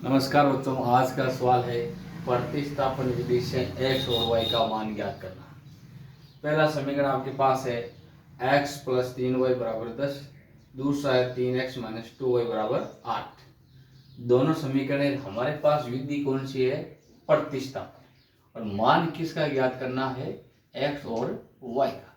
नमस्कार बच्चों, आज का सवाल है प्रतिस्थापन विधि से x और y का मान ज्ञात करना। पहला समीकरण आपके पास है x + 3y = 10। दूसरा है 3x - 2y = 8। दोनों समीकरण हमारे पास विधि कौन सी है? प्रतिस्थापन। और मान किसका ज्ञात करना है? x और y का।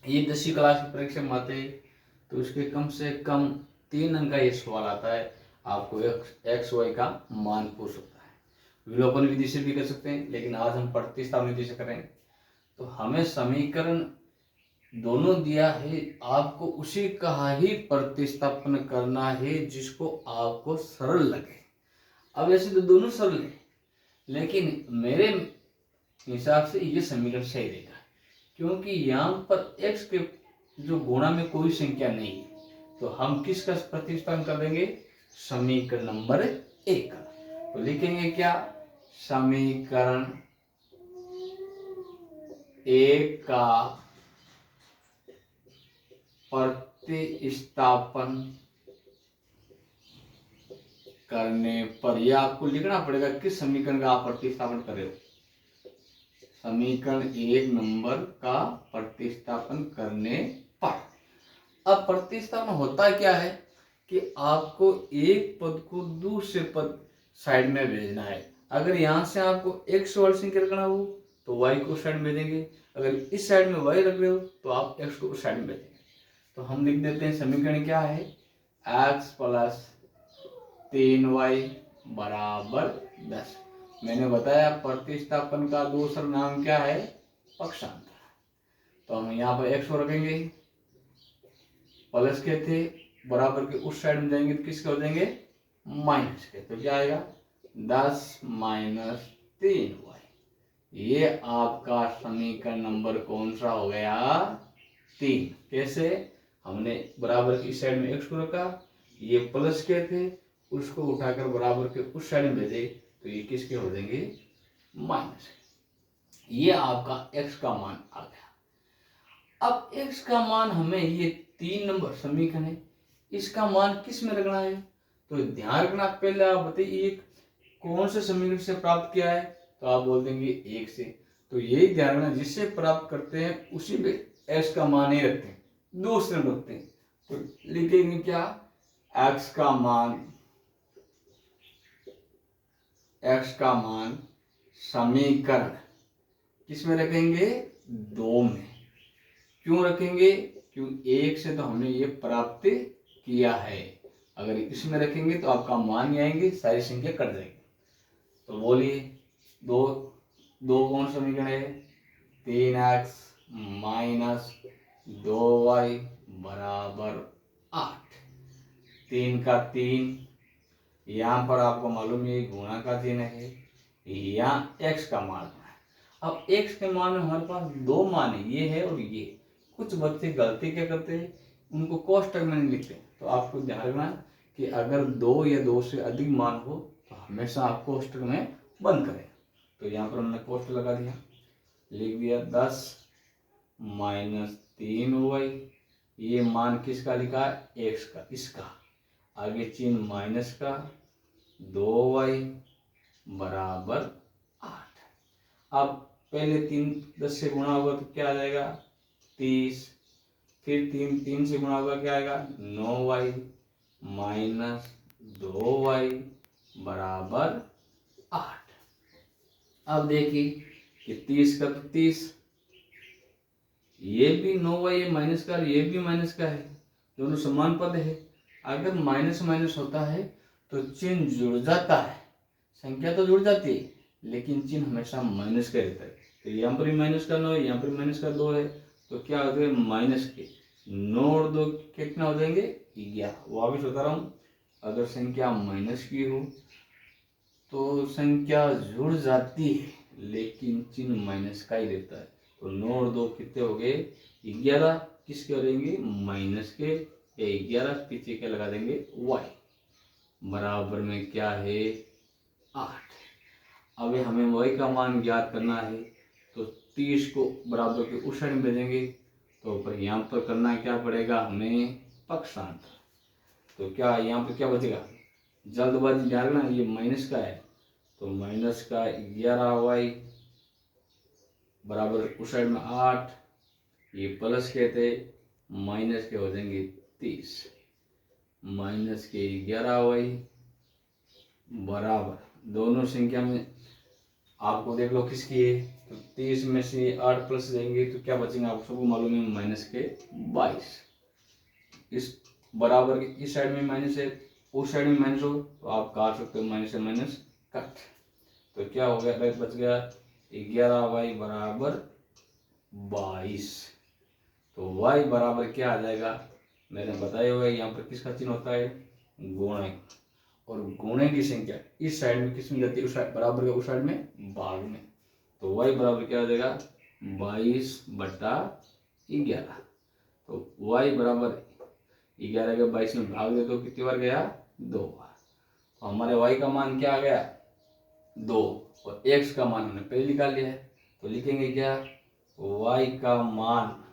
ये 10वीं क्लास की परीक्षा में आते हैं तो उसके कम से कम 3 अंक का ये सवाल आता है। आपको एक्स वाई का मान पूछ सकता है। विलोपन विधि से भी कर सकते हैं, लेकिन आज हम प्रतिस्थापन विधि से करेंगे। तो हमें समीकरण दोनों दिया है, आपको उसी का ही प्रतिस्थापन करना है जिसको आपको सरल लगे। अब ऐसे तो दोनों सरल है, लेकिन मेरे हिसाब से ये समीकरण सही रहेगा, क्योंकि यहाँ पर x के जो गुणा में कोई संख्या नहीं है। तो हम किसका प्रतिस्थापन कर देंगे? समीकरण नंबर 1 का। तो लिखेंगे क्या? समीकरण 1 का प्रतिस्थापन करने पर, यह आपको लिखना पड़ेगा किस समीकरण का आप प्रतिस्थापन कर रहे हो। समीकरण 1 नंबर का प्रतिस्थापन करने पर। अब प्रतिस्थापन होता क्या है कि आपको एक पद को दूसरे पद साइड में भेजना है। अगर यहाँ से आपको x वाली संख्या रखना हो तो y को साइड में भेजेंगे, अगर इस साइड में y रख रहे हो तो आप x को साइड में भेजेंगे। तो हम लिख देते हैं समीकरण क्या है? x + 3y = 10। मैंने बताया प्रतिस्थापन का दूसरा नाम क्या है? पक्षांतर। तो हम यहाँ पर x को रखेंगे, प्लस के थे, बराबर के उस साइड में जाएंगे तो किसके हो जाएंगे? माइनस के। तो क्या आएगा? 10 - 3y। ये आपका समीकरण नंबर कौन सा हो गया? 3। कैसे? हमने बराबर की साइड में x को रखा, ये प्लस के थे, उसको उठाकर बराबर के उस साइड में भेजे तो ये किसके हो जाएंगे? माइनस के। ये आपका x का मान आ गया। अब x का मान हमें, ये 3 नंबर समीकरण है, इसका मान किस में रखना है? तो ध्यान रखना, पहले आप बताइए कौन से समीकरण से प्राप्त किया है? तो आप बोल देंगे 1 से। तो यही ध्यान रखना, जिससे प्राप्त करते हैं उसी में x का मान ही रखते हैं, दूसरे में रखते हैं। तो लिखेंगे क्या? x का मान समीकरण किस में रखेंगे? 2 में। क्यों रखेंगे? क्यों? 1 से तो हमने ये प्राप्त किया है। अगर इसमें रखेंगे तो आपका मान ही आएंगे, सारी संख्या कट जाएगी। तो बोलिए, दो कौन समीकरण है? 3x - 2y = 8। 3 का 3, यहाँ पर आपको मालूम है गुणा का चिन्ह है, यहाँ x का मान है। अब x के मान में हमारे पास 2 मान है, ये है और ये। कुछ बच्चे गलती क्या करते हैं, उनको कोष्टक में नहीं लिखते। तो आपको ध्यान रखना कि अगर 2 या 2 से अधिक मान हो तो हमेशा आप कोष्टक में बंद करें। तो यहाँ पर हमने कोष्टक लगा दिया, लिख दिया 10 - 3y। ये मान किसका लिखा है? x का, इसका। आगे चिन्ह माइनस का, 2y = 8। अब पहले 3 10 से गुणा होगा तो क्या आ जाएगा? 30। फिर 3 से गुणा होगा, क्या आएगा? 9y - 2y = 8। अब देखिए कि 30 का तो 30, ये भी 9y माइनस का, ये भी माइनस का है, दोनों समान पद है। अगर माइनस माइनस होता है तो चिन्ह जुड़ जाता है, संख्या तो जुड़ जाती है, लेकिन चिन्ह हमेशा माइनस का रहता है। तो यहाँ पर भी माइनस का 9 है, यहाँ पर माइनस का 2 है, तो क्या हो जाएगा? माइनस के 9 और 2 कितना हो जाएंगे? 11। वापिस बता रहा हूँ, अगर संख्या माइनस की हो तो संख्या जुड़ जाती है, लेकिन चिन्ह माइनस का ही रहता है। तो 9 और 2 कितने हो गए? 11। किसके हो जाएंगे? माइनस के। या 11 पीछे क्या लगा देंगे? y बराबर में क्या है? 8। अब हमें y का मान ज्ञात करना है, तो 30 को बराबर के उस साइड में भेजेंगे। तो पर यहाँ पर करना क्या पड़ेगा हमें? पक्षांतर। तो क्या यहाँ पर क्या बचेगा? जल्दबाजी ध्यान रखना, ये माइनस का है तो माइनस का 11y बराबर उस साइड में 8, ये प्लस के थे माइनस के हो जाएंगे 30, माइनस के 11y बराबर दोनों संख्या में आपको देख लो किसकी है, तो 30 में से 8 प्लस देंगे तो क्या बचेंगे आपको सबको मालूम है माइनस के 22। इस बराबर के इस साइड में माइनस है उस साइड में माइनस हो तो आप काट सकते हो, माइनस से माइनस कट, तो क्या हो गया बच गया 11y बराबर 22। तो y बराबर क्या आ जाएगा, मैंने बताया हुआ है यहाँ पर किसका चिन्ह होता है गुणे, और गुणे की संख्या इस साइड में किस में जाती है, उस साइड बराबर का उस साइड में भाग में, तो y बराबर क्या हो जाएगा 22/11। तो y बराबर 11 के 22 में भाग दे तो कितनी बार गया 2 बार, तो हमारे y का मान क्या आ गया 2, और x का मान हमने पहले निकाल लिया है तो लिखेंगे क्या y का मान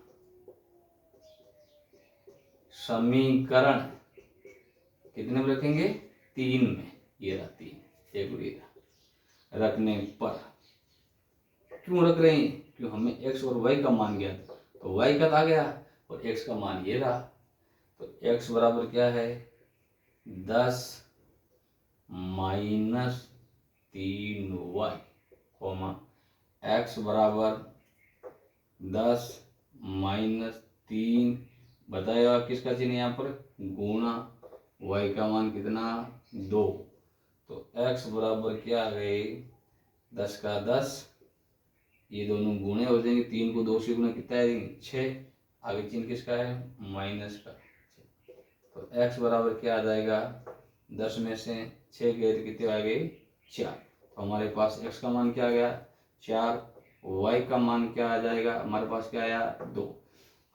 समीकरण कितने में रखेंगे 3 में, ये रहा 3 एक रखने पर, क्यों रख रहे हैं क्यों हमें x और y का मान गया तो y का आ गया और x का मान ये रहा, तो x बराबर क्या है 10 माइनस 3y कोमा x बराबर 10 माइनस 3, बताया किसका चिन्ह यहाँ पर गुणा, y का मान कितना 2, तो x बराबर क्या आ गए 10 का 10, ये दोनों गुणे हो जाएंगे, 3 को 2 से गुना कितना आएंगे 6, आगे चिन्ह किसका है माइनस का, तो x बराबर क्या आ जाएगा 10 में से 6 गए तो कितने आ गए 4, तो हमारे पास x का मान क्या आ गया 4, y का मान क्या आ जाएगा हमारे पास क्या आया 2।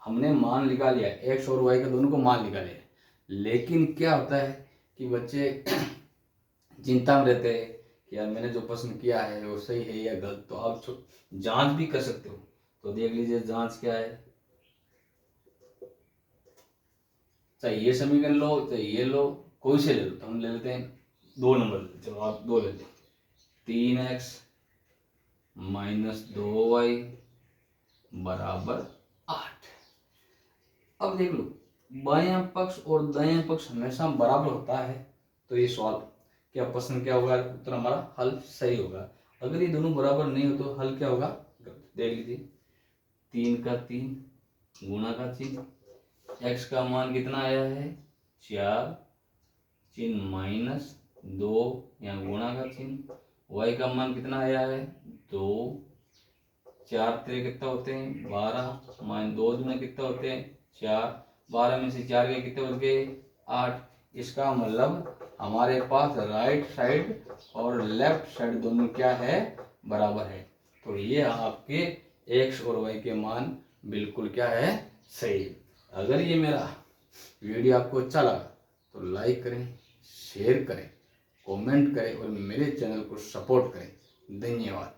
हमने मान निकाल लिया x और y का दोनों को मान निकाल लिया, लेकिन क्या होता है कि बच्चे चिंता में रहते हैं कि यार मैंने जो पसंद किया है वो सही है या गलत, तो आप जांच भी कर सकते हो, तो देख लीजिए जांच क्या है, चाहे ये समीकरण लो चाहे ये लो कोई से ले लो, तो हम ले लेते हैं 2 नंबर, चलो आप 2 लेते हैं 3x माइनस 2y बराबर 8। अब देख लो बायां पक्ष और दायां पक्ष हमेशा बराबर होता है, तो ये सवाल क्या पसंद क्या होगा उत्तर हमारा हल सही होगा, अगर ये दोनों बराबर नहीं हो तो हल क्या होगा देख लीजिए 3 का 3 गुणा का चिन्ह, x का मान कितना आया है 4 चिन्ह माइनस 2 यहाँ गुणा का चिन्ह, y का मान कितना आया है 2, 4 तेरे कितना होते हैं 12 माइनस 2 दूना कितना होते हैं 4, 12 में से 4 के कितने बन गए 8, इसका मतलब हमारे पास राइट साइड और लेफ्ट साइड दोनों क्या है बराबर है, तो ये आपके x और y के मान बिल्कुल क्या है सही। अगर ये मेरा वीडियो आपको अच्छा लगा तो लाइक करें, शेयर करें, कमेंट करें और मेरे चैनल को सपोर्ट करें। धन्यवाद।